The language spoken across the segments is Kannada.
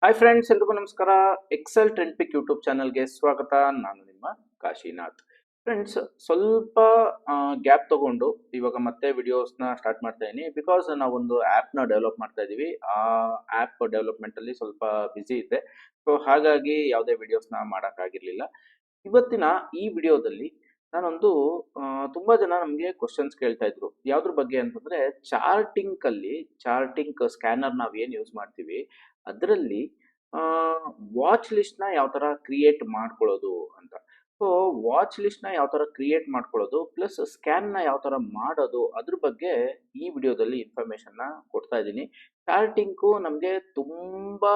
ಹಾಯ್ ಫ್ರೆಂಡ್ಸ್, ಎಲ್ರಿಗೂ ನಮಸ್ಕಾರ. ಎಕ್ಸೆಲ್ ಟ್ರೆಂಡ್ ಪಿಕ್ ಯೂಟ್ಯೂಬ್ ಚಾನಲ್ಗೆ ಸ್ವಾಗತ. ನಾನು ನಿಮ್ಮ ಕಾಶಿನಾಥ್. ಫ್ರೆಂಡ್ಸ್, ಸ್ವಲ್ಪ ಗ್ಯಾಪ್ ತಗೊಂಡು ಇವಾಗ ಮತ್ತೆ ವಿಡಿಯೋಸ್ನ ಸ್ಟಾರ್ಟ್ ಮಾಡ್ತಾ ಇದ್ದೀನಿ. ಬಿಕಾಸ್ ನಾವೊಂದು ಆ್ಯಪ್ನ ಡೆವಲಪ್ ಮಾಡ್ತಾ ಇದ್ದೀವಿ. ಆ ಆ್ಯಪ್ ಡೆವಲಪ್ಮೆಂಟಲ್ಲಿ ಸ್ವಲ್ಪ ಬ್ಯುಸಿ ಇದ್ದೆ. ಸೊ ಹಾಗಾಗಿ ಯಾವುದೇ ವಿಡಿಯೋಸ್ನ ಮಾಡೋಕ್ಕಾಗಿರಲಿಲ್ಲ. ಇವತ್ತಿನ ಈ ವಿಡಿಯೋದಲ್ಲಿ ನಾನೊಂದು ತುಂಬಾ ಜನ ನಮಗೆ ಕ್ವಶನ್ಸ್ ಕೇಳ್ತಾ ಇದ್ರು. ಯಾವ್ದ್ರ ಬಗ್ಗೆ ಅಂತಂದ್ರೆ, ಚಾರ್ಟಿಂಗ್ ಸ್ಕ್ಯಾನರ್ ನಾವ್ ಏನ್ ಯೂಸ್ ಮಾಡ್ತೀವಿ ಅದರಲ್ಲಿ ವಾಚ್ ಲಿಸ್ಟ್ ನ ಯಾವ ತರ ಕ್ರಿಯೇಟ್ ಮಾಡ್ಕೊಳ್ಳೋದು ಅಂತ. ಸೊ ವಾಚ್ ಲಿಸ್ಟ್ ನ ಯಾವ ತರ ಕ್ರಿಯೇಟ್ ಮಾಡ್ಕೊಳ್ಳೋದು ಪ್ಲಸ್ ಸ್ಕ್ಯಾನ್ ನ ಯಾವ ತರ ಮಾಡೋದು ಅದ್ರ ಬಗ್ಗೆ ಈ ವಿಡಿಯೋದಲ್ಲಿ ಇನ್ಫಾರ್ಮೇಶನ್ ನ ಕೊಡ್ತಾ ಇದ್ದೀನಿ. ಚಾರ್ಟಿಂಗು ನಮಗೆ ತುಂಬಾ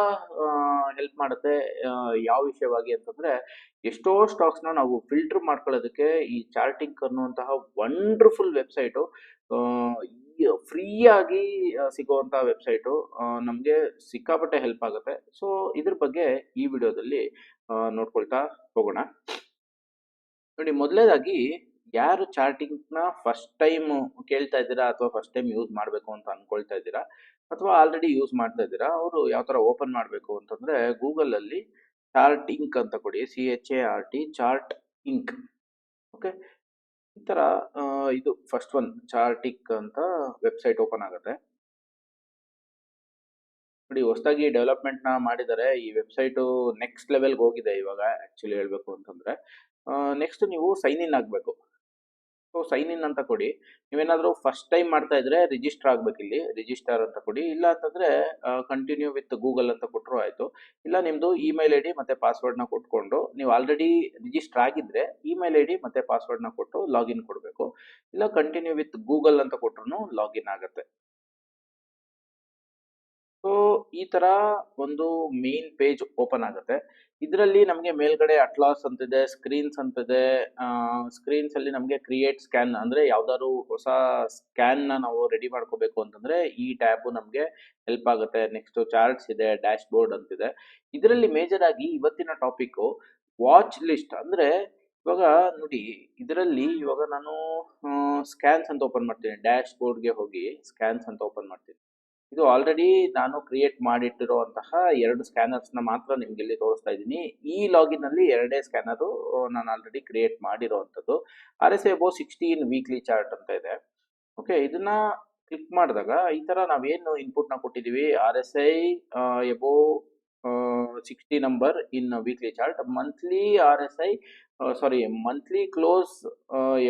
ಹೆಲ್ಪ್ ಮಾಡುತ್ತೆ. ಯಾವ ವಿಷಯವಾಗಿ ಅಂತಂದ್ರೆ, ಎಷ್ಟೋ ಸ್ಟಾಕ್ಸ್ನ ನಾವು ಫಿಲ್ಟರ್ ಮಾಡ್ಕೊಳ್ಳೋದಕ್ಕೆ ಈ ಚಾರ್ಟಿಂಗ್ ಅನ್ನುವಂತಹ ವಂಡರ್ಫುಲ್ ವೆಬ್ಸೈಟು ಫ್ರೀಯಾಗಿ ಸಿಗುವಂಥ ವೆಬ್ಸೈಟು ನಮಗೆ ಸಿಕ್ಕಾಪಟ್ಟೆ ಹೆಲ್ಪ್ ಆಗುತ್ತೆ. ಸೊ ಇದ್ರ ಬಗ್ಗೆ ಈ ವಿಡಿಯೋದಲ್ಲಿ ನೋಡ್ಕೊಳ್ತಾ ಹೋಗೋಣ. ನೋಡಿ, ಮೊದಲನೇದಾಗಿ ಯಾರು ಚಾರ್ಟಿಂಗ್ನ ಫಸ್ಟ್ ಟೈಮ್ ಕೇಳ್ತಾ ಇದ್ದೀರಾ ಅಥವಾ ಫಸ್ಟ್ ಟೈಮ್ ಯೂಸ್ ಮಾಡಬೇಕು ಅಂತ ಅನ್ಕೊಳ್ತಾ ಇದ್ದೀರಾ ಅಥವಾ ಆಲ್ರೆಡಿ ಯೂಸ್ ಮಾಡ್ತಾ ಇದ್ದೀರಾ, ಅವರು ಯಾವ ಥರ ಓಪನ್ ಮಾಡಬೇಕು ಅಂತಂದರೆ, ಗೂಗಲಲ್ಲಿ ಚಾರ್ಟ್ ಇಂಕ್ ಅಂತ ಕೊಡಿ, CHART ಚಾರ್ಟ್ ಇಂಕ್. ಓಕೆ, ಈ ಥರ ಇದು ಫಸ್ಟ್ ಒನ್ ಚಾರ್ಟಿಕ್ ಅಂತ ವೆಬ್ಸೈಟ್ ಓಪನ್ ಆಗುತ್ತೆ. ನೋಡಿ, ಹೊಸದಾಗಿ ಡೆವಲಪ್ಮೆಂಟ್ನ ಮಾಡಿದ್ದಾರೆ. ಈ ವೆಬ್ಸೈಟು ನೆಕ್ಸ್ಟ್ ಲೆವೆಲ್ಗೆ ಹೋಗಿದೆ ಇವಾಗ ಆ್ಯಕ್ಚುಲಿ ಹೇಳಬೇಕು ಅಂತಂದರೆ. ನೆಕ್ಸ್ಟ್ ನೀವು ಸೈನ್ ಇನ್ ಆಗಬೇಕು. ಸೊ ಸೈನ್ ಇನ್ ಅಂತ ಕೊಡಿ. ನೀವೇನಾದರೂ ಫಸ್ಟ್ ಟೈಮ್ ಮಾಡ್ತಾ ಇದ್ರೆ ರಿಜಿಸ್ಟರ್ ಆಗ್ಬೇಕು. ಇಲ್ಲಿ ರಿಜಿಸ್ಟರ್ ಅಂತ ಕೊಡಿ. ಇಲ್ಲ ಅಂತಂದ್ರೆ ಕಂಟಿನ್ಯೂ ವಿತ್ ಗೂಗಲ್ ಅಂತ ಕೊಟ್ಟರು ಆಯಿತು. ಇಲ್ಲ, ನಿಮ್ಮದು ಇಮೇಲ್ ಐ ಡಿ ಮತ್ತು ಪಾಸ್ವರ್ಡ್ನ ಕೊಟ್ಕೊಂಡು, ನೀವು ಆಲ್ರೆಡಿ ರಿಜಿಸ್ಟರ್ ಆಗಿದ್ರೆ ಇಮೇಲ್ ಐ ಡಿ ಮತ್ತು ಪಾಸ್ವರ್ಡ್ನ ಕೊಟ್ಟು ಲಾಗಿನ್ ಕೊಡಬೇಕು. ಇಲ್ಲ, ಕಂಟಿನ್ಯೂ ವಿತ್ ಗೂಗಲ್ ಅಂತ ಕೊಟ್ಟರು ಲಾಗಿನ್ ಆಗುತ್ತೆ. ಸೊ ಈ ತರ ಒಂದು ಮೇನ್ ಪೇಜ್ ಓಪನ್ ಆಗುತ್ತೆ. ಇದರಲ್ಲಿ ನಮಗೆ ಮೇಲ್ಗಡೆ ಅಟ್ಲಾಸ್ ಅಂತಿದೆ, ಸ್ಕ್ರೀನ್ಸ್ ಅಂತಿದೆ. ಸ್ಕ್ರೀನ್ಸ್ ಅಲ್ಲಿ ನಮಗೆ ಕ್ರಿಯೇಟ್ ಸ್ಕ್ಯಾನ್ ಅಂದ್ರೆ ಯಾವ್ದಾದ್ರು ಹೊಸ ಸ್ಕ್ಯಾನ್ ನ ನಾವು ರೆಡಿ ಮಾಡ್ಕೋಬೇಕು ಅಂತಂದ್ರೆ ಈ ಟ್ಯಾಬ್ ನಮಗೆ ಹೆಲ್ಪ್ ಆಗುತ್ತೆ. ನೆಕ್ಸ್ಟ್ ಚಾರ್ಟ್ಸ್ ಇದೆ, ಡ್ಯಾಶ್ ಬೋರ್ಡ್ ಅಂತಿದೆ. ಇದರಲ್ಲಿ ಮೇಜರ್ ಆಗಿ ಇವತ್ತಿನ ಟಾಪಿಕ್ ವಾಚ್ ಲಿಸ್ಟ್. ಅಂದ್ರೆ ಇವಾಗ ನೋಡಿ, ಇದರಲ್ಲಿ ಇವಾಗ ನಾನು ಸ್ಕ್ಯಾನ್ಸ್ ಅಂತ ಓಪನ್ ಮಾಡ್ತೀನಿ. ಡ್ಯಾಶ್ ಬೋರ್ಡ್ಗೆ ಹೋಗಿ ಸ್ಕ್ಯಾನ್ಸ್ ಅಂತ ಓಪನ್ ಮಾಡ್ತೀನಿ. ಇದು ಆಲ್ರೆಡಿ ನಾನು ಕ್ರಿಯೇಟ್ ಮಾಡಿಟ್ಟಿರುವಂತಹ 2 ಸ್ಕ್ಯಾನರ್ಸ್ನ ಮಾತ್ರ ನಿಮ್ಗೆ ಇಲ್ಲಿ ತೋರಿಸ್ತಾ ಇದ್ದೀನಿ. ಈ ಲಾಗಿನ್ ಅಲ್ಲಿ 2 ಸ್ಕ್ಯಾನರು ನಾನು ಆಲ್ರೆಡಿ ಕ್ರಿಯೇಟ್ ಮಾಡಿರುವಂಥದ್ದು. RSI ಅಬೌವ್ 16 ವೀಕ್ಲಿ ಚಾರ್ಟ್ ಅಂತ ಇದೆ. ಓಕೆ, ಇದನ್ನ ಕ್ಲಿಕ್ ಮಾಡಿದಾಗ ಈ ತರ ನಾವೇನು ಇನ್ಪುಟ್ನ ಕೊಟ್ಟಿದ್ದೀವಿ, RSI above 60 number in weekly chart, monthly RSI monthly close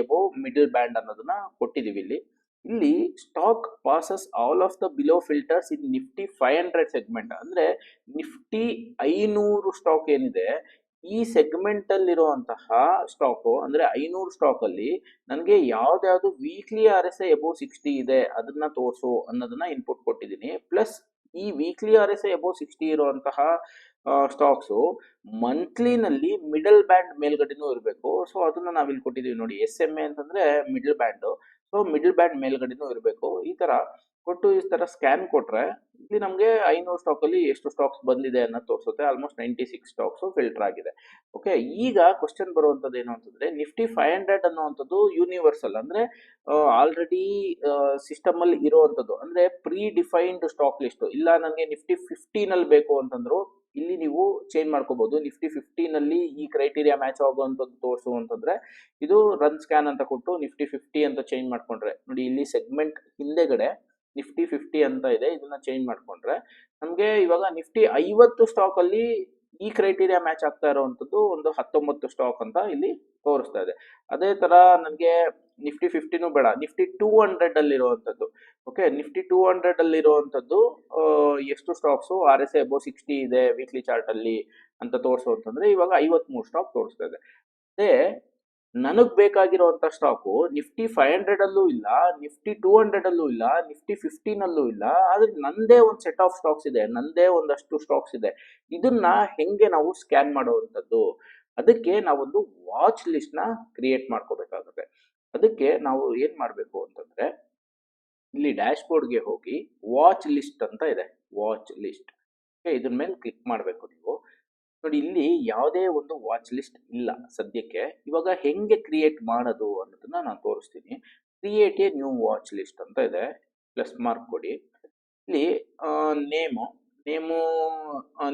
above middle band ಅನ್ನೋದನ್ನ ಕೊಟ್ಟಿದ್ದೀವಿ. ಇಲ್ಲಿ stock passes all of the below filters in Nifty 500 segment. ಅಂದ್ರೆ ನಿಫ್ಟಿ 500 ಸ್ಟಾಕ್ ಏನಿದೆ, ಈ ಸೆಗ್ಮೆಂಟ್ ಅಲ್ಲಿರುವಂತಹ ಸ್ಟಾಕು ಅಂದ್ರೆ 500 ಸ್ಟಾಕ್ ಅಲ್ಲಿ ನನಗೆ ಯಾವ್ದಾವ್ದು ವೀಕ್ಲಿ RSI ಅಬೌವ್ 60 ಇದೆ ಅದನ್ನ ತೋರಿಸು ಅನ್ನೋದನ್ನ ಇನ್ಪುಟ್ ಕೊಟ್ಟಿದ್ದೀನಿ. ಪ್ಲಸ್ ಈ ವೀಕ್ಲಿ RSI ಅಬೌವ್ 60 ಇರುವಂತಹ ಸ್ಟಾಕ್ಸು ಮಂತ್ಲಿನಲ್ಲಿ ಮಿಡಲ್ ಬ್ಯಾಂಡ್ ಮೇಲ್ಗಡೆನೂ ಇರಬೇಕು. ಸೊ ಅದನ್ನ ನಾವಿಲ್ಲಿ ಕೊಟ್ಟಿದ್ದೀವಿ ನೋಡಿ. SMA ಅಂತಂದ್ರೆ middle band. So middle band ಮೇಲ್ಗಡೆನೂ ಇರಬೇಕು. ಈ ತರ ಕೊಟ್ಟು ಈ ತರ ಸ್ಕ್ಯಾನ್ ಕೊಟ್ರೆ ಇಲ್ಲಿ ನಮಗೆ 500 ಸ್ಟಾಕ್ ಅಲ್ಲಿ ಎಷ್ಟು ಸ್ಟಾಕ್ಸ್ ಬಂದಿದೆ ಅನ್ನೋದು ತೋರಿಸುತ್ತೆ. ಆಲ್ಮೋಸ್ಟ್ 96 ಸ್ಟಾಕ್ಸ್ ಫಿಲ್ಟರ್ ಆಗಿದೆ. ಓಕೆ, ಈಗ ಕ್ವಶನ್ ಬರುವಂತದ್ದು ಏನು ಅಂತಂದ್ರೆ, ನಿಫ್ಟಿ 500 ಅನ್ನುವಂಥದ್ದು ಯೂನಿವರ್ಸಲ್ ಅಂದ್ರೆ ಆಲ್ರೆಡಿ ಸಿಸ್ಟಮ್ ಅಲ್ಲಿ ಇರುವಂತದ್ದು, ಅಂದ್ರೆ ಪ್ರೀ ಡಿಫೈನ್ಡ್ ಸ್ಟಾಕ್ ಲಿಸ್ಟ್. ಇಲ್ಲ ನನಗೆ ನಿಫ್ಟಿ 15 ಅಲ್ಲಿ ಬೇಕು ಅಂತಂದ್ರು ಇಲ್ಲಿ ನೀವು ಚೇಂಜ್ ಮಾಡ್ಕೋಬಹುದು. ನಿಫ್ಟಿ 15 ಅಲ್ಲಿ ಈ ಕ್ರೈಟೀರಿಯಾ ಮ್ಯಾಚ್ ಆಗುವಂಥದ್ದು ತೋರಿಸು ಅಂತಂದ್ರೆ ಇದು ರನ್ ಸ್ಕ್ಯಾನ್ ಅಂತ ಕೊಟ್ಟು ನಿಫ್ಟಿ 50 ಅಂತ ಚೇಂಜ್ ಮಾಡ್ಕೊಂಡ್ರೆ ನೋಡಿ, ಇಲ್ಲಿ ಸೆಗ್ಮೆಂಟ್ ಹಿಂದೆಗಡೆ ನಿಫ್ಟಿ 50 ಅಂತ ಇದೆ. ಇದನ್ನ ಚೇಂಜ್ ಮಾಡ್ಕೊಂಡ್ರೆ ನಮಗೆ ಇವಾಗ ನಿಫ್ಟಿ 50 ಸ್ಟಾಕ್ ಅಲ್ಲಿ ಈ ಕ್ರೈಟೀರಿಯಾ ಮ್ಯಾಚ್ ಆಗ್ತಾ ಇರುವಂತದ್ದು ಒಂದು 19 ಸ್ಟಾಕ್ ಅಂತ ಇಲ್ಲಿ ತೋರಿಸ್ತಾ ಇದೆ. ಅದೇ ತರ ನನಗೆ ನಿಫ್ಟಿ 50 ಬೇಡ, ನಿಫ್ಟಿ 200 ಅಲ್ಲಿ ಇರುವಂತದ್ದು. ಓಕೆ, ನಿಫ್ಟಿ 200 ಅಲ್ಲಿ ಇರುವಂತದ್ದು ಎಷ್ಟು ಸ್ಟಾಕ್ಸ್ RSI ಅಬೌವ್ 60 ಇದೆ ವೀಕ್ಲಿ ಚಾರ್ಟ್ ಅಲ್ಲಿ ಅಂತ ತೋರಿಸು ಅಂತಂದ್ರೆ ಇವಾಗ 53 ಸ್ಟಾಕ್ ತೋರಿಸ್ತಾ ಇದೆ. ಅದೇ ನನಗ್ ಬೇಕಾಗಿರುವಂತ ಸ್ಟಾಕು ನಿಫ್ಟಿ 500 ಅಲ್ಲೂ ಇಲ್ಲ, ನಿಫ್ಟಿ 200 ಅಲ್ಲೂ ಇಲ್ಲ, ನಿಫ್ಟಿ 15 ಅಲ್ಲೂ ಇಲ್ಲ. ಆದ್ರೆ ನಂದೇ ಒಂದು ಸೆಟ್ ಆಫ್ ಸ್ಟಾಕ್ಸ್ ಇದೆ, ನಂದೇ ಒಂದಷ್ಟು ಸ್ಟಾಕ್ಸ್ ಇದೆ. ಇದನ್ನ ಹೆಂಗೆ ನಾವು ಸ್ಕ್ಯಾನ್ ಮಾಡುವಂಥದ್ದು? ಅದಕ್ಕೆ ನಾವೊಂದು ವಾಚ್ ಲಿಸ್ಟ್ ನ ಕ್ರಿಯೇಟ್ ಮಾಡ್ಕೋಬೇಕಾಗುತ್ತೆ. ಅದಕ್ಕೆ ನಾವು ಏನ್ ಮಾಡ್ಬೇಕು ಅಂತಂದ್ರೆ, ಇಲ್ಲಿ ಡ್ಯಾಶ್ ಬೋರ್ಡ್ಗೆ ಹೋಗಿ ವಾಚ್ ಲಿಸ್ಟ್ ಅಂತ ಇದೆ, ವಾಚ್ ಲಿಸ್ಟ್. ಇದ್ರ ಮೇಲೆ ಕ್ಲಿಕ್ ಮಾಡಬೇಕು ನೀವು. ನೋಡಿ, ಇಲ್ಲಿ ಯಾವುದೇ ಒಂದು ವಾಚ್ ಲಿಸ್ಟ್ ಇಲ್ಲ ಸದ್ಯಕ್ಕೆ. ಇವಾಗ ಹೆಂಗೆ ಕ್ರಿಯೇಟ್ ಮಾಡೋದು ಅನ್ನೋದನ್ನ ನಾನು ತೋರಿಸ್ತೀನಿ. Create A new watch list ಅಂತ ಇದೆ, ಪ್ಲಸ್ ಮಾರ್ಕ್ ಕೊಡಿ. ಇಲ್ಲಿ ನೇಮು ನೇಮು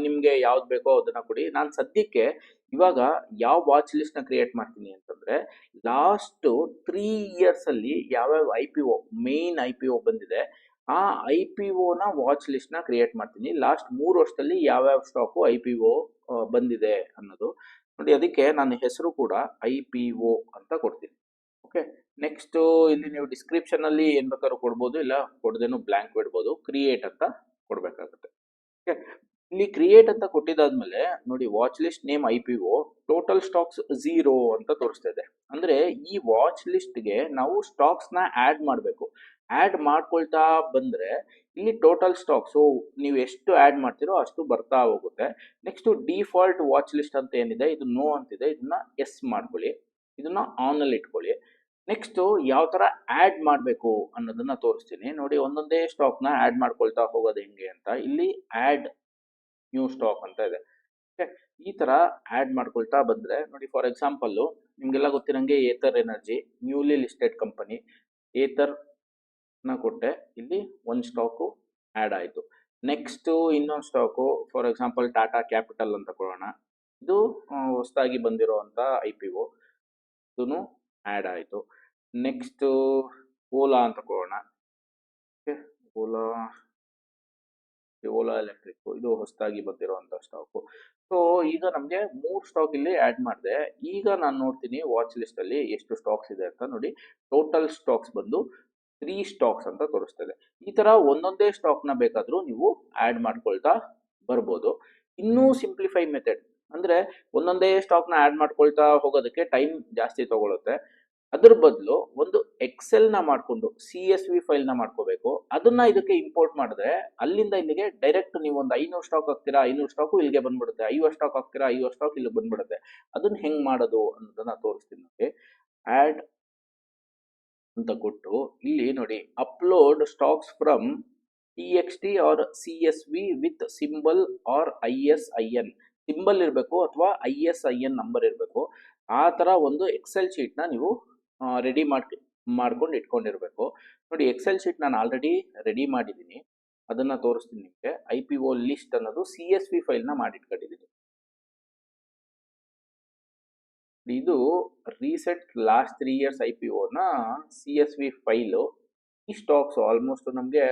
ನಿಮಗೆ ಯಾವ್ದು ಬೇಕೋ ಅದನ್ನ ಕೊಡಿ. ನಾನು ಸದ್ಯಕ್ಕೆ ಇವಾಗ ಯಾವ ವಾಚ್ ಲಿಸ್ಟ್ನ ಕ್ರಿಯೇಟ್ ಮಾಡ್ತೀನಿ ಅಂತಂದ್ರೆ, ಲಾಸ್ಟ್ 3 ಇಯರ್ಸ್ ಅಲ್ಲಿ ಯಾವ್ಯಾವ IPO ಮೇನ್ IPO ಬಂದಿದೆ, ಆ IPO ವಾಚ್ ಲಿಸ್ಟ್ನ ಕ್ರಿಯೇಟ್ ಮಾಡ್ತೀನಿ. ಲಾಸ್ಟ್ 3 ವರ್ಷದಲ್ಲಿ ಯಾವ್ಯಾವ ಸ್ಟಾಕು IPO ಬಂದಿದೆ ಅನ್ನೋದು ನೋಡಿ. ಅದಕ್ಕೆ ನನ್ನ ಹೆಸರು ಕೂಡ IPO ಅಂತ ಕೊಡ್ತೀನಿ. ಓಕೆ, ನೆಕ್ಸ್ಟ್ ಇಲ್ಲಿ ನೀವು ಡಿಸ್ಕ್ರಿಪ್ಷನ್ ಅಲ್ಲಿ ಏನ್ ಬೇಕಾದ್ರೂ ಕೊಡ್ಬೋದು, ಇಲ್ಲ ಕೊಡದೇನು ಬ್ಲಾಂಕ್ ಬಿಡ್ಬೋದು. ಕ್ರಿಯೇಟ್ ಅಂತ ಕೊಡ್ಬೇಕಾಗುತ್ತೆ. ಓಕೆ, ಇಲ್ಲಿ ಕ್ರಿಯೇಟ್ ಅಂತ ಕೊಟ್ಟಿದ್ದಾದ್ಮೇಲೆ ನೋಡಿ, watch list name IPO, total stocks 0 ಅಂತ ತೋರಿಸ್ತಾ ಇದೆ. ಅಂದ್ರೆ ಈ ವಾಚ್ ಲಿಸ್ಟ್ಗೆ ನಾವು ಸ್ಟಾಕ್ಸ್ ನ ಆಡ್ ಮಾಡಬೇಕು. ಆಡ್ ಮಾಡ್ಕೊಳ್ತಾ ಬಂದ್ರೆ ಇಲ್ಲಿ ಟೋಟಲ್ ಸ್ಟಾಕ್ಸ್ ನೀವು ಎಷ್ಟು ಆಡ್ ಮಾಡ್ತೀರೋ ಅಷ್ಟು ಬರ್ತಾ ಹೋಗುತ್ತೆ. ನೆಕ್ಸ್ಟ್ ಡಿಫಾಲ್ಟ್ ವಾಚ್ ಲಿಸ್ಟ್ ಅಂತ ಏನಿದೆ, ಇದು ನೋ ಅಂತಿದೆ, ಇದನ್ನ ಎಸ್ ಮಾಡ್ಕೊಳ್ಳಿ, ಇದನ್ನ ಆನ್ ಅಲ್ಲಿ ಇಟ್ಕೊಳ್ಳಿ. ನೆಕ್ಸ್ಟ್ ಯಾವ ತರ ಆಡ್ ಮಾಡಬೇಕು ಅನ್ನೋದನ್ನ ತೋರಿಸ್ತೀನಿ ನೋಡಿ. ಒಂದೊಂದೇ ಸ್ಟಾಕ್ ನ ಆಡ್ ಮಾಡ್ಕೊಳ್ತಾ ಹೋಗೋದು ಹೆಂಗೆ ಅಂತ, ಇಲ್ಲಿ ಆಡ್ ನ್ಯೂ ಸ್ಟಾಕ್ ಅಂತ ಇದೆ. ಓಕೆ, ಈ ತರ ಆಡ್ ಮಾಡ್ಕೊಳ್ತಾ ಬಂದ್ರೆ ನೋಡಿ, ಫಾರ್ ಎಕ್ಸಾಂಪಲ್ ನಿಮ್ಗೆಲ್ಲ ಗೊತ್ತಿರಂಗೆ Ather energy newly listed company, Ather ನ ಕೊಟ್ಟೆ, ಇಲ್ಲಿ ಒಂದು ಸ್ಟಾಕು ಆಡ್ ಆಯ್ತು. ನೆಕ್ಸ್ಟ್ ಇನ್ನೊಂದು stock for example Tata capital ಅಂತ ಕೊಡೋಣ, ಇದು ಹೊಸದಾಗಿ ಬಂದಿರುವಂತ IPO, ಇದೂ ಆಡ್ ಆಯ್ತು. ನೆಕ್ಸ್ಟ್ ಓಲಾ ಅಂತ ಕೊಡೋಣ. ಓಕೆ, ಓಲಾ ಎಲೆಕ್ಟ್ರಿಕ್, ಇದು ಹೊಸದಾಗಿ ಬಂದಿರುವಂತ ಸ್ಟಾಕು. ಸೊ ಈಗ ನಮಗೆ 3 ಸ್ಟಾಕ್ ಇಲ್ಲಿ ಆಡ್ ಮಾಡಿದೆ. ಈಗ ನಾನು ನೋಡ್ತೀನಿ ವಾಚ್ ಲಿಸ್ಟ್ ಅಲ್ಲಿ ಎಷ್ಟು ಸ್ಟಾಕ್ಸ್ ಇದೆ ಅಂತ ನೋಡಿ. ಟೋಟಲ್ ಸ್ಟಾಕ್ಸ್ ಬಂದು 3 ಸ್ಟಾಕ್ಸ್ ಅಂತ ತೋರಿಸ್ತದೆ. ಈ ತರ ಒಂದೊಂದೇ ಸ್ಟಾಕ್ ನ ಬೇಕಾದ್ರೂ ನೀವು ಆಡ್ ಮಾಡ್ಕೊಳ್ತಾ ಬರ್ಬೋದು. ಇನ್ನೂ ಸಿಂಪ್ಲಿಫೈ ಮೆಥಡ್ ಅಂದ್ರೆ, ಒಂದೊಂದೇ ಸ್ಟಾಕ್ ನ ಆಡ್ ಮಾಡ್ಕೊಳ್ತಾ ಹೋಗೋದಕ್ಕೆ ಟೈಮ್ ಜಾಸ್ತಿ ತಗೊಳುತ್ತೆ. ಅದ್ರ ಬದಲು ಒಂದು ಎಕ್ಸೆಲ್ ನ ಮಾಡ್ಕೊಂಡು CSV ಫೈಲ್ ನ ಮಾಡ್ಕೋಬೇಕು. ಅದನ್ನ ಇದಕ್ಕೆ ಇಂಪೋರ್ಟ್ ಮಾಡಿದ್ರೆ ಅಲ್ಲಿಂದ ಇಲ್ಲಿಗೆ ಡೈರೆಕ್ಟ್ ನೀವು ಒಂದು 500 ಸ್ಟಾಕ್ ಹಾಕ್ತೀರಾ, 500 ಸ್ಟಾಕು ಇಲ್ಲಿಗೆ ಬಂದ್ಬಿಡುತ್ತೆ. 50 ಸ್ಟಾಕ್ ಹಾಕ್ತೀರಾ, 50 ಸ್ಟಾಕ್ ಇಲ್ಲಿಗೆ ಬಂದ್ಬಿಡುತ್ತೆ. ಅದನ್ನ ಹೆಂಗ್ ಮಾಡೋದು ಅನ್ನೋದನ್ನ ತೋರಿಸ್ತೀನಿ ನೋಡಿ. ಆಡ್ ಅಂತ ಕೊಟ್ಟು ಇಲ್ಲಿ ನೋಡಿ, upload stocks from TXT or CSV with symbol or ISIN. Symbol ಇರಬೇಕು ಅಥವಾ ISIN ನಂಬರ್ ಇರಬೇಕು. ಆ ತರ ಒಂದು ಎಕ್ಸೆಲ್ ಶೀಟ್ ನ ನೀವು ರೆಡಿ ಮಾಡ್ಕೊಂಡು ಇಟ್ಕೊಂಡಿರ್ಬೇಕು. ನೋಡಿ, ಎಕ್ಸೆಲ್ ಶೀಟ್ ನಾನು ಆಲ್ರೆಡಿ ರೆಡಿ ಮಾಡಿದ್ದೀನಿ, ಅದನ್ನ ತೋರಿಸ್ತೀನಿ ನಿಮಗೆ. IPO ಲಿಸ್ಟ್ ಅನ್ನೋದು CSV ಫೈಲ್ ನ ಮಾಡಿಟ್ಕೊಂಡಿದ್ದೀನಿ. ಇದು ರೀಸೆಂಟ್ ಲಾಸ್ಟ್ 3 ಇಯರ್ಸ್ IPO ನ CSV ಫೈಲು. ಈ ಸ್ಟಾಕ್ಸ್ ಆಲ್ಮೋಸ್ಟ್ ನಮಗೆ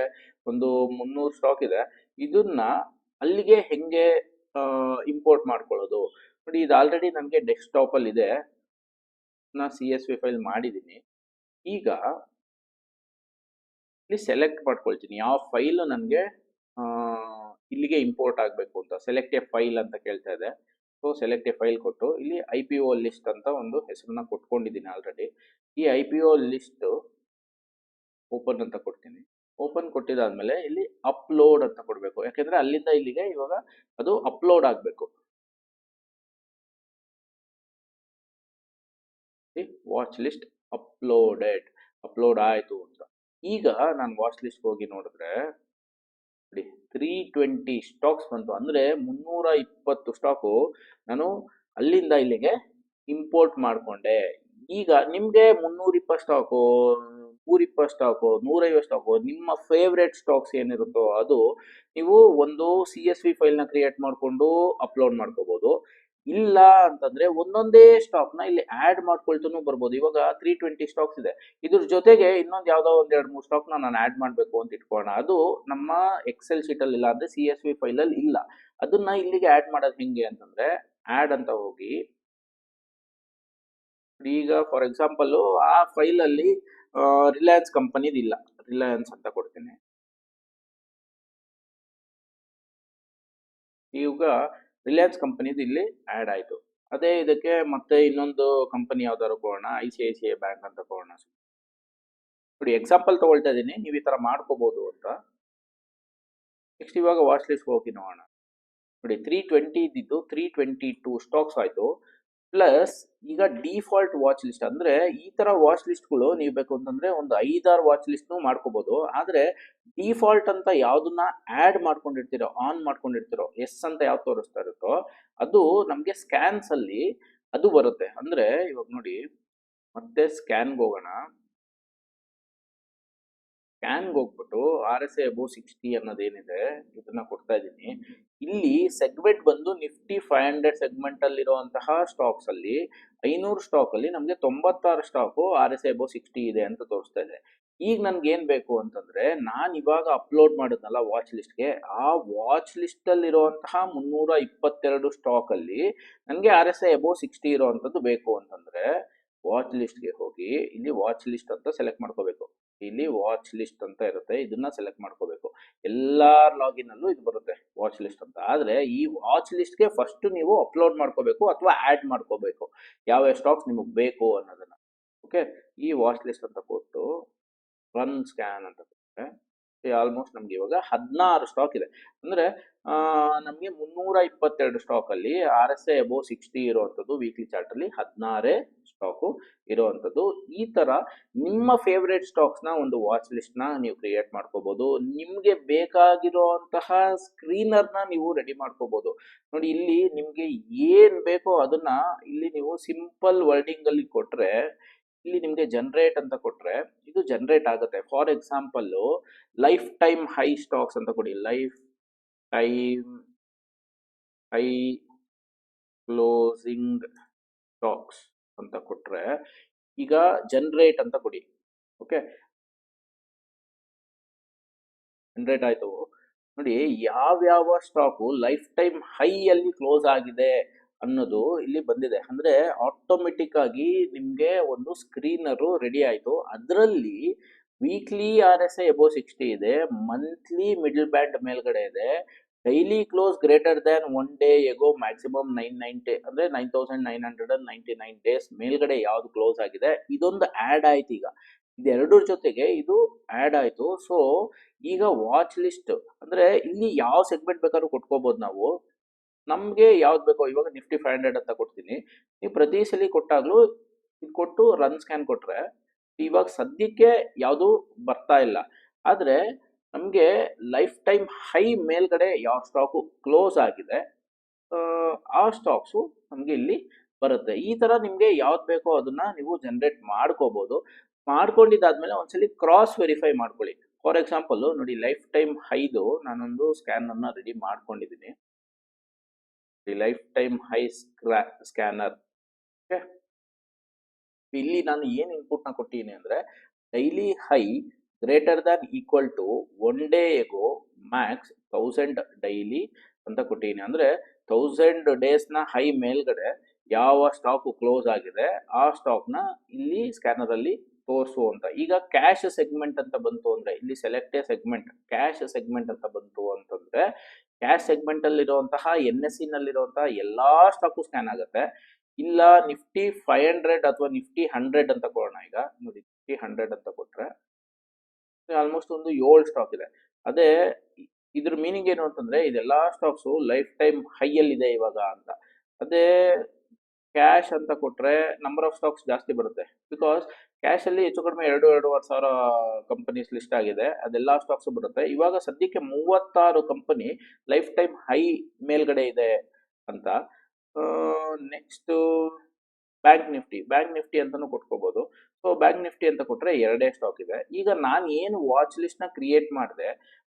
ಒಂದು 300 ಸ್ಟಾಕ್ ಇದೆ. ಇದನ್ನ ಅಲ್ಲಿಗೆ ಹೆಂಗೆ ಇಂಪೋರ್ಟ್ ಮಾಡ್ಕೊಳ್ಳೋದು ನೋಡಿ. ಇದು ಆಲ್ರೆಡಿ ನನಗೆ ಡೆಸ್ಕ್ಟಾಪ್ ಅಲ್ಲಿ ಇದೆ, ನಾ CSV ಫೈಲ್ ಮಾಡಿದ್ದೀನಿ. ಈಗ ಇಲ್ಲಿ ಸೆಲೆಕ್ಟ್ ಮಾಡ್ಕೊಳ್ತೀನಿ ಯಾವ ಫೈಲ್ ನನಗೆ ಇಲ್ಲಿಗೆ ಇಂಪೋರ್ಟ್ ಆಗಬೇಕು ಅಂತ. ಸೆಲೆಕ್ಟ್ ಎ ಫೈಲ್ ಅಂತ ಕೇಳ್ತಾ ಇದೆ. ಸೊ ಸೆಲೆಕ್ಟ್ ಎ ಫೈಲ್ ಕೊಟ್ಟು ಇಲ್ಲಿ IPO ಲಿಸ್ಟ್ ಅಂತ ಒಂದು ಹೆಸರನ್ನ ಕೊಟ್ಕೊಂಡಿದ್ದೀನಿ ಆಲ್ರೆಡಿ. ಈ IPO ಲಿಸ್ಟ್ ಓಪನ್ ಅಂತ ಕೊಡ್ತೀನಿ. ಓಪನ್ ಕೊಟ್ಟಿದಾದ್ಮೇಲೆ ಇಲ್ಲಿ ಅಪ್ಲೋಡ್ ಅಂತ ಕೊಡಬೇಕು, ಯಾಕೆಂದ್ರೆ ಅಲ್ಲಿಂದ ಇಲ್ಲಿಗೆ ಇವಾಗ ಅದು ಅಪ್ಲೋಡ್ ಆಗಬೇಕು. ವಾಚ್ ಲಿಸ್ಟ್ ಅಪ್ಲೋಡ್ ಆಯ್ತು ಅಂತ. ಈಗ ನಾನು ವಾಚ್ ಲಿಸ್ಟ್ ಹೋಗಿ ನೋಡಿದ್ರೆ ನೋಡಿ, 320 ಸ್ಟಾಕ್ಸ್ ಬಂತು. ಅಂದ್ರೆ 320 ಸ್ಟಾಕು ನಾನು ಅಲ್ಲಿಂದ ಇಲ್ಲಿಗೆ ಇಂಪೋರ್ಟ್ ಮಾಡ್ಕೊಂಡೆ. ಈಗ ನಿಮ್ಗೆ 320 ಸ್ಟಾಕು, 120 ಸ್ಟಾಕು, 150 ಸ್ಟಾಕು, ನಿಮ್ಮ ಫೇವ್ರೆಟ್ ಸ್ಟಾಕ್ಸ್ ಏನಿರುತ್ತೋ ಅದು ನೀವು ಒಂದು CSV ಫೈಲ್ ನ ಕ್ರಿಯೇಟ್ ಮಾಡ್ಕೊಂಡು ಅಪ್ಲೋಡ್ ಮಾಡ್ಕೋಬಹುದು. ಇಲ್ಲ ಅಂತಂದ್ರೆ ಒಂದೊಂದೇ ಸ್ಟಾಕ್ ನ ಇಲ್ಲಿ ಆಡ್ ಮಾಡ್ಕೊಳ್ತಾನು ಬರ್ಬೋದು. ಇವಾಗ 320 ಸ್ಟಾಕ್ಸ್ ಇದೆ, ಇದ್ರ ಜೊತೆಗೆ ಇನ್ನೊಂದು ಯಾವ್ದೋ ಒಂದ್ 2-3 ಸ್ಟಾಕ್ ನಾನು ಆಡ್ ಮಾಡ್ಬೇಕು ಅಂತ ಇಟ್ಕೋಣ. ಅದು ನಮ್ಮ ಎಕ್ಸೆಲ್ ಶೀಟ್ ಅಲ್ಲಿ ಇಲ್ಲ, ಅಂದ್ರೆ CSV ಫೈಲ್ ಅಲ್ಲಿ ಇಲ್ಲ. ಅದನ್ನ ಇಲ್ಲಿಗೆ ಆಡ್ ಮಾಡೋದು ಹೆಂಗೆ ಅಂತಂದ್ರೆ, ಆಡ್ ಅಂತ ಹೋಗಿ ಈಗ ಫಾರ್ ಎಕ್ಸಾಂಪಲ್ ಆ ಫೈಲ್ ಅಲ್ಲಿ ರಿಲಯನ್ಸ್ ಕಂಪನಿದ್ ಇಲ್ಲ, ರಿಲಯನ್ಸ್ ಅಂತ ಕೊಡ್ತೀನಿ. ಈಗ ರಿಲಯನ್ಸ್ ಕಂಪನಿದು ಇಲ್ಲಿ ಆಡ್ ಆಯ್ತು. ಅದೇ ಇದಕ್ಕೆ ಮತ್ತೆ ಇನ್ನೊಂದು ಕಂಪನಿ ಯಾವ್ದಾದ್ರು ಕೊಡೋಣ, ICICI ಬ್ಯಾಂಕ್ ಅಂತ ಕೊಡೋಣ. ನೋಡಿ, ಎಕ್ಸಾಂಪಲ್ ತಗೊಳ್ತಾ ಇದೀನಿ, ನೀವು ಈ ತರ ಮಾಡ್ಕೋಬಹುದು ಅಂತ. ನೆಕ್ಸ್ಟ್ ಇವಾಗ ವಾಚ್ ಲಿಸ್ಟ್ ಹೋಗಿ ನೋಡೋಣ. ನೋಡಿ, 320 ಇದ್ದಿದ್ದು 322 ಸ್ಟಾಕ್ಸ್ ಆಯ್ತು. ಪ್ಲಸ್ ಈಗ ಡಿಫಾಲ್ಟ್ ವಾಚ್ ಲಿಸ್ಟ್, ಅಂದ್ರೆ ಈ ತರ ವಾಚ್ ಲಿಸ್ಟ್ಗಳು ನೀವು ಬೇಕು ಅಂತಂದ್ರೆ ಒಂದು 5-6 ವಾಚ್ ಲಿಸ್ಟ್ ಮಾಡ್ಕೋಬಹುದು. ಆದ್ರೆ ಡಿಫಾಲ್ಟ್ ಅಂತ ಯಾವ್ದನ್ನ ಆಡ್ ಮಾಡ್ಕೊಂಡಿರ್ತೀರೋ, ಆನ್ ಮಾಡ್ಕೊಂಡಿರ್ತೀರೋ, ಎಸ್ ಅಂತ ಯಾವ್ದು ತೋರಿಸ್ತಾ ಇರುತ್ತೋ ಅದು ನಮ್ಗೆ ಸ್ಕ್ಯಾನ್ಸ್ ಅಲ್ಲಿ ಅದು ಬರುತ್ತೆ. ಅಂದ್ರೆ ಇವಾಗ ನೋಡಿ, ಮತ್ತೆ ಸ್ಕ್ಯಾನ್ಗೆ ಹೋಗೋಣ. ಸ್ಕ್ಯಾನ್ಗೆ ಹೋಗ್ಬಿಟ್ಟು RSI ಅಬೋ 60 ಅನ್ನೋದೇನಿದೆ ಇದನ್ನ ಕೊಡ್ತಾ ಇದ್ದೀನಿ. ಇಲ್ಲಿ ಸೆಗ್ಮೆಂಟ್ ಬಂದು ನಿಫ್ಟಿ 500 ಸೆಗ್ಮೆಂಟ್ ಅಲ್ಲಿ ಇರುವಂತಹ ಸ್ಟಾಕ್ಸ್ ಅಲ್ಲಿ 500 ಸ್ಟಾಕ್ ಅಲ್ಲಿ ನಮಗೆ 96 ಸ್ಟಾಕು RSI ಅಬೋ 60 ಇದೆ ಅಂತ ತೋರಿಸ್ತಾ ಇದೆ. ಈಗ ನನ್ಗೆ ಏನ್ ಬೇಕು ಅಂತಂದ್ರೆ ನಾನು ಇವಾಗ ಅಪ್ಲೋಡ್ ಮಾಡಿದ್ನಲ್ಲ ವಾಚ್ ಲಿಸ್ಟ್ಗೆ, ಆ ವಾಚ್ ಲಿಸ್ಟ್ ಅಲ್ಲಿ ಇರುವಂತಹ 322 ಸ್ಟಾಕ್ ಅಲ್ಲಿ ನನಗೆ RSI ಅಬೋ 60 ಇರುವಂತದ್ದು ಬೇಕು ಅಂತಂದ್ರೆ ವಾಚ್ ಲಿಸ್ಟ್ಗೆ ಹೋಗಿ ಇಲ್ಲಿ ವಾಚ್ ಲಿಸ್ಟ್ ಅಂತ ಸೆಲೆಕ್ಟ್ ಮಾಡ್ಕೋಬೇಕು. ಇಲ್ಲಿ ವಾಚ್ ಲಿಸ್ಟ್ ಅಂತ ಇರುತ್ತೆ, ಇದನ್ನ ಸೆಲೆಕ್ಟ್ ಮಾಡ್ಕೋಬೇಕು. ಎಲ್ಲಾ ಲಾಗಿನ್ ಅಲ್ಲೂ ಇದು ಬರುತ್ತೆ ವಾಚ್ ಲಿಸ್ಟ್ ಅಂತ. ಆದ್ರೆ ಈ ವಾಚ್ ಲಿಸ್ಟ್ಗೆ ಫಸ್ಟ್ ನೀವು ಅಪ್ಲೋಡ್ ಮಾಡ್ಕೋಬೇಕು ಅಥವಾ ಆಡ್ ಮಾಡ್ಕೋಬೇಕು ಯಾವ ಸ್ಟಾಕ್ಸ್ ನಿಮಗೆ ಬೇಕು ಅನ್ನೋದನ್ನ. ಓಕೆ, ಈ ವಾಚ್ ಲಿಸ್ಟ್ ಅಂತ ಕೊಟ್ಟು ರನ್ ಸ್ಕ್ಯಾನ್ ಅಂತ ಕೊಟ್ಟರೆ ಆಲ್ಮೋಸ್ಟ್ ನಮ್ಗೆ ಇವಾಗ 16 ಸ್ಟಾಕ್ ಇದೆ. ಅಂದ್ರೆ ನಮಗೆ 322 ಸ್ಟಾಕ್ ಅಲ್ಲಿ RSI ಅಬೋ 60 ಇರುವಂತದ್ದು ವೀಕ್ಲಿ ಚಾರ್ಟ್ ಅಲ್ಲಿ 16 ಸ್ಟಾಕು ಇರುವಂತದ್ದು. ಈ ತರ ನಿಮ್ಮ ಫೇವ್ರೇಟ್ ಸ್ಟಾಕ್ಸ್ ನ ಒಂದು ವಾಚ್ ಲಿಸ್ಟ್ ನ ನೀವು ಕ್ರಿಯೇಟ್ ಮಾಡ್ಕೋಬಹುದು. ನಿಮ್ಗೆ ಬೇಕಾಗಿರುವಂತಹ ಸ್ಕ್ರೀನರ್ ನ ನೀವು ರೆಡಿ ಮಾಡ್ಕೋಬಹುದು. ನೋಡಿ, ಇಲ್ಲಿ ನಿಮ್ಗೆ ಏನ್ ಬೇಕೋ ಅದನ್ನ ಇಲ್ಲಿ ನೀವು ಸಿಂಪಲ್ ವರ್ಡಿಂಗ್ ಅಲ್ಲಿ ಕೊಟ್ರೆ, ಇಲ್ಲಿ ನಿಮ್ಗೆ ಜನರೇಟ್ ಅಂತ ಕೊಟ್ರೆ ಇದು ಜನರೇಟ್ ಆಗುತ್ತೆ. For example life time high stocks ಅಂತ ಕೊಡಿ. Life time high closing stocks ಅಂತ ಕೊಟ್ರೆ ಈಗ ಜನರೇಟ್ ಅಂತ ಕೊಡಿ. ಓಕೆ, ಜನರೇಟ್ ಆಯ್ತು. ನೋಡಿ, ಯಾವ್ಯಾವ ಸ್ಟಾಕು ಲೈಫ್ ಟೈಮ್ ಹೈ ಅಲ್ಲಿ ಕ್ಲೋಸ್ ಆಗಿದೆ ಅನ್ನೋದು ಇಲ್ಲಿ ಬಂದಿದೆ. ಅಂದ್ರೆ ಆಟೋಮೆಟಿಕ್ ಆಗಿ ನಿಮ್ಗೆ ಒಂದು ಸ್ಕ್ರೀನರು ರೆಡಿ ಆಯ್ತು. ಅದರಲ್ಲಿ ವೀಕ್ಲಿ RSI ಅಬೋ 60 ಇದೆ, ಮಂತ್ಲಿ ಮಿಡಲ್ ಬ್ಯಾಂಡ್ ಮೇಲ್ಗಡೆ ಇದೆ, daily close greater than 1 day ago maximum 990 ಅಂದ್ರೆ 9999 ಡೇಸ್ ಮೇಲ್ಗಡೆ ಯಾವ್ದು ಕ್ಲೋಸ್ ಆಗಿದೆ ಇದೊಂದು ಆಡ್ ಆಯ್ತು. ಈಗ ಇದೆರಡರ ಜೊತೆಗೆ ಇದು ಆಡ್ ಆಯ್ತು. ಸೊ ಈಗ ವಾಚ್ ಲಿಸ್ಟ್ ಅಂದ್ರೆ ಇಲ್ಲಿ ಯಾವ ಸೆಗ್ಮೆಂಟ್ ಬೇಕಾದ್ರೂ ಕೊಟ್ಕೋಬಹುದು ನಾವು. ನಮ್ಗೆ ಯಾವ್ದು ಬೇಕೋ, ಇವಾಗ ನಿಫ್ಟಿ 500 ಅಂತ ಕೊಡ್ತೀನಿ. ನೀವು ಪ್ರತಿ ಸಲ ಕೊಟ್ಟಾಗ್ಲೂ ಇದು ಕೊಟ್ಟು ರನ್ ಸ್ಕ್ಯಾನ್ ಕೊಟ್ರೆ ಇವಾಗ ಸದ್ಯಕ್ಕೆ ಯಾವುದು ಬರ್ತಾ ಇಲ್ಲ. ಆದ್ರೆ ನಮ್ಗೆ ಲೈಫ್ ಟೈಮ್ ಹೈ ಮೇಲ್ಗಡೆ ಯಾವ ಸ್ಟಾಕು ಕ್ಲೋಸ್ ಆಗಿದೆ ಆ ಸ್ಟಾಕ್ಸು ನಮ್ಗೆ ಇಲ್ಲಿ ಬರುತ್ತೆ. ಈ ತರ ನಿಮ್ಗೆ ಯಾವ್ದು ಬೇಕೋ ಅದನ್ನ ನೀವು ಜನರೇಟ್ ಮಾಡ್ಕೋಬಹುದು. ಮಾಡ್ಕೊಂಡಿದ್ದಾದ್ಮೇಲೆ ಒಂದ್ಸಲಿ ಕ್ರಾಸ್ ವೆರಿಫೈ ಮಾಡ್ಕೊಳ್ಳಿ. ಫಾರ್ ಎಕ್ಸಾಂಪಲ್ ನೋಡಿ, ಲೈಫ್ ಟೈಮ್ ಹೈದು ನಾನೊಂದು ಸ್ಕ್ಯಾನ್ ಅನ್ನ ರೆಡಿ ಮಾಡ್ಕೊಂಡಿದ್ದೀನಿ. Lifetime high scanner. ಇಲ್ಲಿ ನಾನು ಏನ್ ಇನ್ಪುಟ್ ನ ಕೊಟ್ಟಿದ್ದೀನಿ ಅಂದ್ರೆ daily high greater than equal to 1 day ago max 1000 daily ಅಂತ ಕೊಟ್ಟಿದ್ದೀನಿ. ಅಂದ್ರೆ 1000 ಡೇಸ್ ನ ಹೈ ಮೇಲ್ಗಡೆ ಯಾವ ಸ್ಟಾಕ್ ಕ್ಲೋಸ್ ಆಗಿದೆ ಆ ಸ್ಟಾಕ್ ನ ಇಲ್ಲಿ ಸ್ಕ್ಯಾನರ್ ಅಲ್ಲಿ ತೋರಿಸು ಅಂತ. ಈಗ ಕ್ಯಾಶ್ ಸೆಗ್ಮೆಂಟ್ ಅಂತ ಬಂತು ಅಂದ್ರೆ ಇಲ್ಲಿ ಸೆಲೆಕ್ಟ್ ಸೆಗ್ಮೆಂಟ್ ಕ್ಯಾಶ್ ಸೆಗ್ಮೆಂಟ್ ಅಂತ ಬಂತು ಅಂತಂದ್ರೆ ಕ್ಯಾಶ್ ಸೆಗ್ಮೆಂಟ್ ಅಲ್ಲಿ ಇರುವಂತಹ NSE ನಲ್ಲಿರುವಂತಹ ಎಲ್ಲಾ ಸ್ಟಾಕು ಸ್ಕ್ಯಾನ್ ಆಗುತ್ತೆ. ಇಲ್ಲ ನಿಫ್ಟಿ 500 ಅಥವಾ ನಿಫ್ಟಿ 100 ಅಂತ ಕೊಡೋಣ. ಈಗ ನೋಡಿ, ನಿಫ್ಟಿ 100 ಅಂತ ಕೊಟ್ರೆ ಆಲ್ಮೋಸ್ಟ್ ಒಂದು 7 ಸ್ಟಾಕ್ ಇದೆ. ಅದೇ ಇದ್ರ ಮೀನಿಂಗ್ ಏನು ಅಂತಂದ್ರೆ ಇದೆಲ್ಲಾ ಸ್ಟಾಕ್ಸ್ ಲೈಫ್ ಟೈಮ್ ಹೈ ಅಲ್ಲಿ ಇದೆ ಇವಾಗ ಅಂತ. ಅದೇ ಕ್ಯಾಶ್ ಅಂತ ಕೊಟ್ರೆ ನಂಬರ್ ಆಫ್ ಸ್ಟಾಕ್ಸ್ ಜಾಸ್ತಿ ಬರುತ್ತೆ. ಬಿಕಾಸ್ ಕ್ಯಾಶ್ ಅಲ್ಲಿ ಹೆಚ್ಚು ಕಡಿಮೆ 2-2.5 ಸಾವಿರ ಕಂಪನೀಸ್ ಲಿಸ್ಟ್ ಆಗಿದೆ, ಅದೆಲ್ಲಾ ಸ್ಟಾಕ್ಸ್ ಬರುತ್ತೆ. ಇವಾಗ ಸದ್ಯಕ್ಕೆ 36 ಕಂಪನಿ ಲೈಫ್ ಟೈಮ್ ಹೈ ಮೇಲ್ಗಡೆ ಇದೆ ಅಂತ. ನೆಕ್ಸ್ಟ್ ಬ್ಯಾಂಕ್ ನಿಫ್ಟಿ ಅಂತಾನು ಕೊಟ್ಕೋಬಹುದು. ಸೊ ಬ್ಯಾಂಕ್ ನಿಫ್ಟಿ ಅಂತ ಕೊಟ್ರೆ 2 ಸ್ಟಾಕ್ ಇದೆ. ಈಗ ನಾನು ಏನು ವಾಚ್ ಲಿಸ್ಟ್ ನ ಕ್ರಿಯೇಟ್ ಮಾಡಿದೆ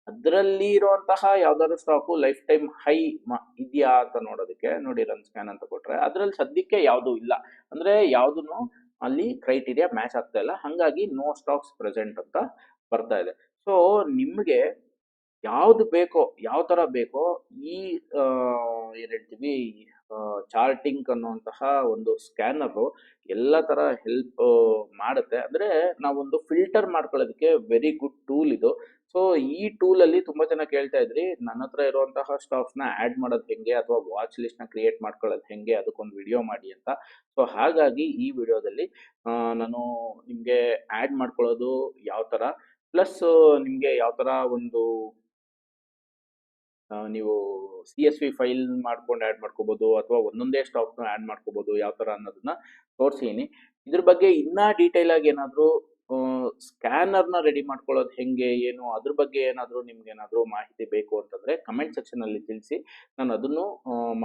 ಅದರಲ್ಲಿ ಇರುವಂತಹ ಯಾವ್ದಾದ್ರು ಸ್ಟಾಕು ಲೈಫ್ ಟೈಮ್ ಹೈ ಇದೆಯಾ ಅಂತ ನೋಡೋದಕ್ಕೆ ನೋಡಿ ರನ್ ಸ್ಕ್ಯಾನ್ ಅಂತ ಕೊಟ್ರೆ ಅದ್ರಲ್ಲಿ ಸದ್ಯಕ್ಕೆ ಯಾವುದು ಇಲ್ಲ. ಅಂದ್ರೆ ಯಾವ್ದನ್ನು ಅಲ್ಲಿ ಕ್ರೈಟೀರಿಯಾ ಮ್ಯಾಚ್ ಆಗ್ತಾ ಇಲ್ಲ, ಹಂಗಾಗಿ ನೋ ಸ್ಟಾಕ್ಸ್ ಪ್ರೆಸೆಂಟ್ ಅಂತ ಬರ್ತಾ ಇದೆ. ಸೊ ನಿಮ್ಗೆ ಯಾವ್ದು ಬೇಕೋ, ಯಾವ ತರ ಬೇಕೋ ಈ ಏನ್ ಹೇಳ್ತೀವಿ ಚಾರ್ಟಿಂಗ್ ಅನ್ನುವಂತಹ ಒಂದು ಸ್ಕ್ಯಾನರ್ ಎಲ್ಲ ತರ ಹೆಲ್ಪ್ ಮಾಡುತ್ತೆ. ಅಂದ್ರೆ ನಾವೊಂದು ಫಿಲ್ಟರ್ ಮಾಡ್ಕೊಳ್ಳೋದಕ್ಕೆ ವೆರಿ ಗುಡ್ ಟೂಲ್ ಇದು. ಸೊ ಈ ಟೂಲ್ ಅಲ್ಲಿ ತುಂಬಾ ಜನ ಕೇಳ್ತಾ ಇದ್ರಿ ನನ್ನ ಹತ್ರ ಇರುವಂತಹ ಸ್ಟಾಕ್ಸ್ ನ ಆಡ್ ಮಾಡೋದು ಹೆಂಗೆ ಅಥವಾ ವಾಚ್ ಲಿಸ್ಟ್ ನ ಕ್ರಿಯೇಟ್ ಮಾಡ್ಕೊಳ್ಳೋದು ಹೆಂಗೆ, ಅದಕ್ಕೊಂದು ವಿಡಿಯೋ ಮಾಡಿ ಅಂತ. ಸೊ ಹಾಗಾಗಿ ಈ ವಿಡಿಯೋದಲ್ಲಿ ನಾನು ನಿಮ್ಗೆ ಆಡ್ ಮಾಡ್ಕೊಳ್ಳೋದು ಯಾವ ತರ, ಪ್ಲಸ್ ನಿಮ್ಗೆ ಯಾವ ತರ ಒಂದು ನೀವು CSV ಫೈಲ್ ಮಾಡ್ಕೊಂಡು ಆಡ್ ಮಾಡ್ಕೋಬಹುದು ಅಥವಾ ಒಂದೊಂದೇ ಸ್ಟಾಕ್ ಆಡ್ ಮಾಡ್ಕೋಬಹುದು ಯಾವ ತರ ಅನ್ನೋದನ್ನ ತೋರಿಸಿನಿ. ಇದ್ರ ಬಗ್ಗೆ ಇನ್ನ ಡೀಟೇಲ್ ಆಗಿ ಏನಾದ್ರು ಸ್ಕ್ಯಾನರ್ನ ರೆಡಿ ಮಾಡ್ಕೊಳ್ಳೋದು ಹೆಂಗೆ ಏನು ಅದ್ರ ಬಗ್ಗೆ ಏನಾದರೂ ನಿಮ್ಗೆ ಏನಾದರೂ ಮಾಹಿತಿ ಬೇಕು ಅಂತಂದರೆ ಕಮೆಂಟ್ ಸೆಕ್ಷನಲ್ಲಿ ತಿಳಿಸಿ, ನಾನು ಅದನ್ನು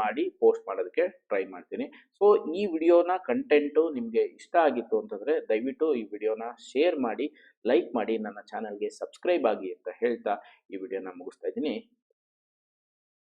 ಮಾಡಿ ಪೋಸ್ಟ್ ಮಾಡೋದಕ್ಕೆ ಟ್ರೈ ಮಾಡ್ತೀನಿ. ಸೊ ಈ ವಿಡಿಯೋನ ಕಂಟೆಂಟು ನಿಮಗೆ ಇಷ್ಟ ಆಗಿತ್ತು ಅಂತಂದರೆ ದಯವಿಟ್ಟು ಈ ವಿಡಿಯೋನ ಶೇರ್ ಮಾಡಿ, ಲೈಕ್ ಮಾಡಿ, ನನ್ನ ಚಾನಲ್ಗೆ ಸಬ್ಸ್ಕ್ರೈಬ್ ಆಗಿ ಅಂತ ಹೇಳ್ತಾ ಈ ವಿಡಿಯೋನ ಮುಗಿಸ್ತಾ ಇದ್ದೀನಿ.